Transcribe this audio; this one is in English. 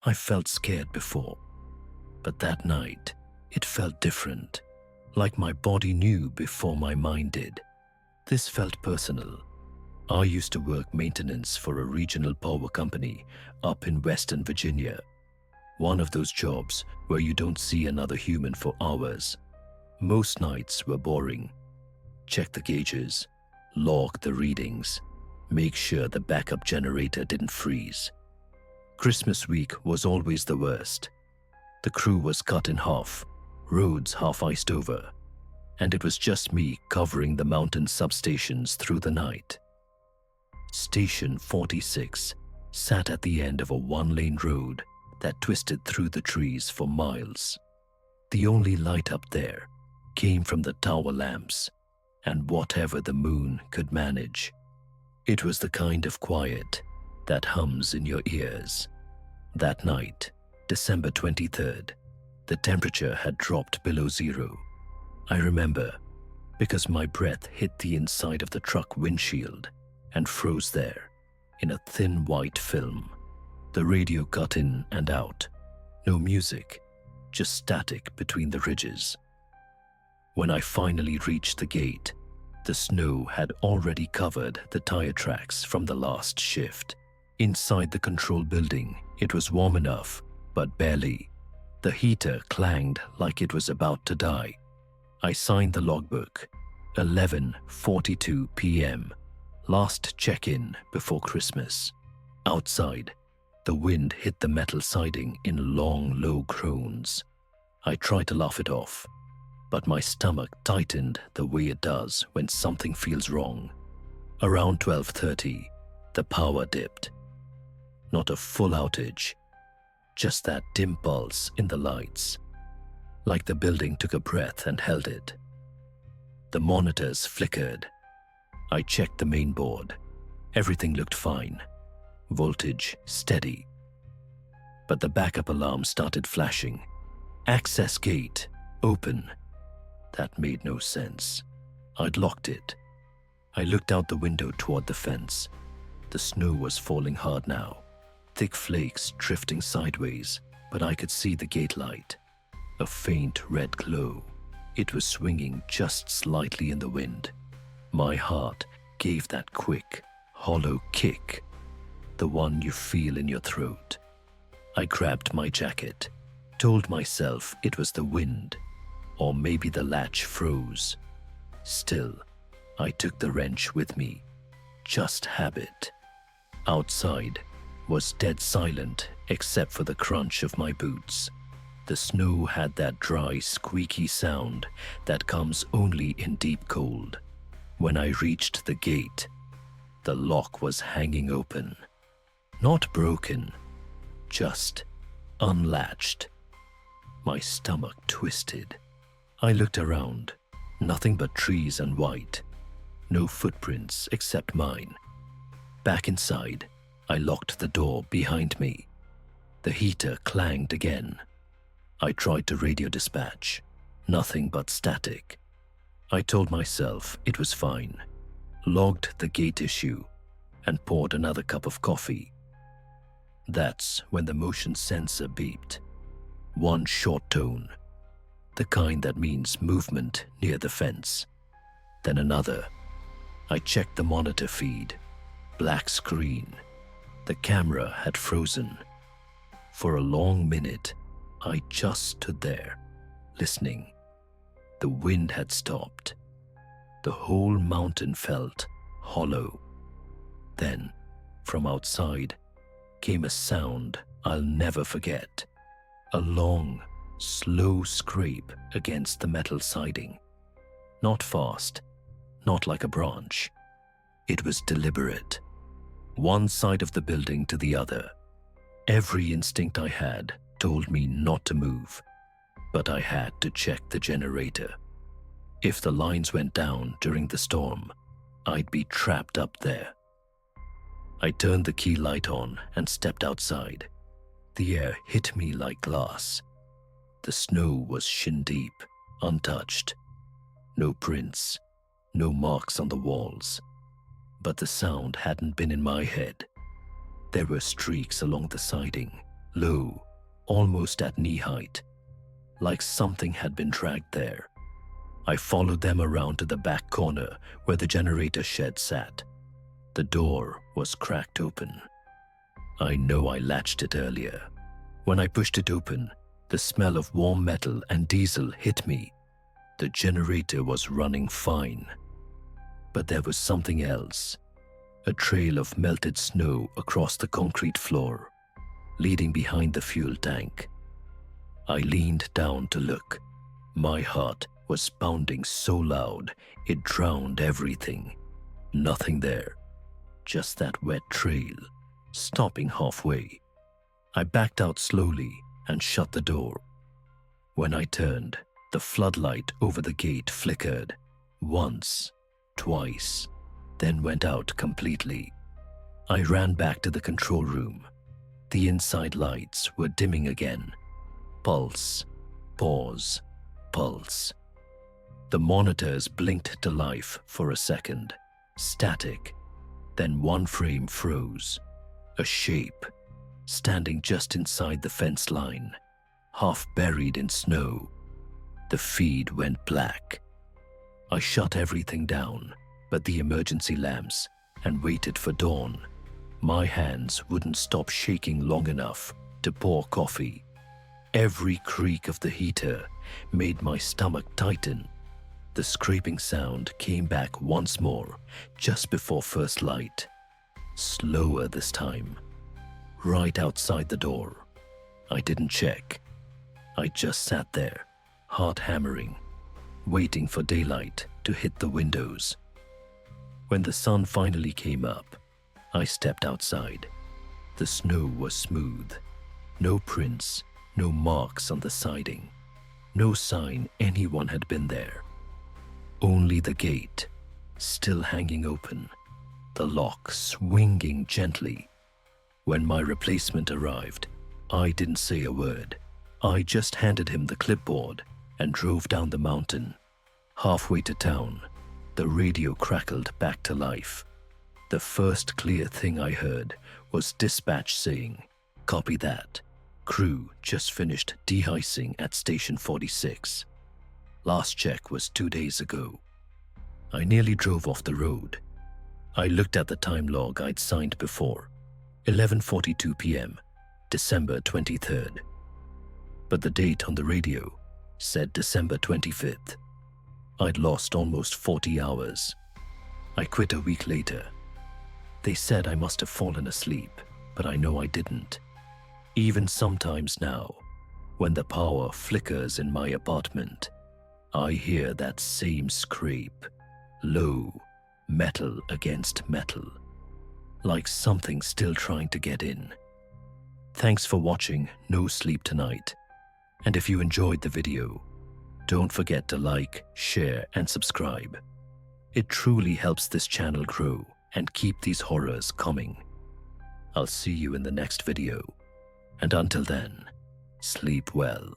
I felt scared before, but that night it felt different, like my body knew before my mind did. This felt personal. I used to work maintenance for a regional power company up in Western Virginia, one of those jobs where you don't see another human for hours. Most nights were boring. Check the gauges, log the readings, make sure the backup generator didn't freeze. Christmas week was always the worst. The crew was cut in half, roads half iced over, and it was just me covering the mountain substations through the night. Station 46 sat at the end of a one-lane road that twisted through the trees for miles. The only light up there came from the tower lamps and whatever the moon could manage. It was the kind of quiet that hums in your ears. That night, December 23rd, the temperature had dropped below zero. I remember because my breath hit the inside of the truck windshield and froze there in a thin white film. The radio cut in and out. No music, just static between the ridges. When I finally reached the gate, the snow had already covered the tire tracks from the last shift. Inside the control building, it was warm enough, but barely. The heater clanged like it was about to die. I signed the logbook. 11:42 p.m. Last check-in before Christmas. Outside, the wind hit the metal siding in long, low groans. I tried to laugh it off, but my stomach tightened the way it does when something feels wrong. Around 12:30, the power dipped. Not a full outage, just that dim pulse in the lights, like the building took a breath and held it. The monitors flickered. I checked the main board. Everything looked fine. Voltage steady. But the backup alarm started flashing. Access gate open. That made no sense. I'd locked it. I looked out the window toward the fence. The snow was falling hard now, thick flakes drifting sideways, but I could see the gate light, a faint red glow. It was swinging just slightly in the wind. My heart gave that quick, hollow kick, the one you feel in your throat. I grabbed my jacket, told myself it was the wind, or maybe the latch froze. Still, I took the wrench with me. Just habit. Outside was dead silent except for the crunch of my boots. The snow had that dry, squeaky sound that comes only in deep cold. When I reached the gate, the lock was hanging open. Not broken, just unlatched. My stomach twisted. I looked around. Nothing but trees and white. No footprints except mine. Back inside, I locked the door behind me. The heater clanged again. I tried to radio dispatch. Nothing but static. I told myself it was fine, logged the gate issue, and poured another cup of coffee. That's when the motion sensor beeped. One short tone, the kind that means movement near the fence. Then another. I checked the monitor feed. Black screen. The camera had frozen. For a long minute, I just stood there, listening. The wind had stopped. The whole mountain felt hollow. Then, from outside, came a sound I'll never forget. A long, slow scrape against the metal siding. Not fast, not like a branch. It was deliberate. One side of the building to the other. Every instinct I had told me not to move, but I had to check the generator. If the lines went down during the storm, I'd be trapped up there. I turned the key light on and stepped outside. The air hit me like glass. The snow was shin-deep, untouched. No prints, no marks on the walls. But the sound hadn't been in my head. There were streaks along the siding, low, almost at knee height, like something had been dragged there. I followed them around to the back corner where the generator shed sat. The door was cracked open. I know I latched it earlier. When I pushed it open, the smell of warm metal and diesel hit me. The generator was running fine. But there was something else. A trail of melted snow across the concrete floor, leading behind the fuel tank. I leaned down to look. My heart was pounding so loud it drowned everything. Nothing there, just that wet trail, stopping halfway. I backed out slowly and shut the door. When I turned, the floodlight over the gate flickered, once, twice, then went out completely. I ran back to the control room. The inside lights were dimming again. Pulse, pause, pulse. The monitors blinked to life for a second, static. Then one frame froze. A shape, standing just inside the fence line, half buried in snow. The feed went black. I shut everything down but the emergency lamps and waited for dawn. My hands wouldn't stop shaking long enough to pour coffee. Every creak of the heater made my stomach tighten. The scraping sound came back once more just before first light. Slower this time. Right outside the door. I didn't check. I just sat there, heart hammering, waiting for daylight to hit the windows. When the sun finally came up, I stepped outside. The snow was smooth. No prints, no marks on the siding. No sign anyone had been there. Only the gate, still hanging open, the lock swinging gently. When my replacement arrived, I didn't say a word. I just handed him the clipboard and drove down the mountain. Halfway to town, the radio crackled back to life. The first clear thing I heard was dispatch saying, "Copy that. Crew just finished de-icing at Station 46. Last check was 2 days ago." I nearly drove off the road. I looked at the time log I'd signed before. 11:42 p.m., December 23rd. But the date on the radio said December 25th. I'd lost almost 40 hours. I quit a week later. They said I must have fallen asleep, but I know I didn't. Even sometimes now, when the power flickers in my apartment, I hear that same scrape, low, metal against metal, like something still trying to get in. Thanks for watching No Sleep Tonight. And if you enjoyed the video, don't forget to like, share, and subscribe. It truly helps this channel grow and keep these horrors coming. I'll see you in the next video. And until then, sleep well.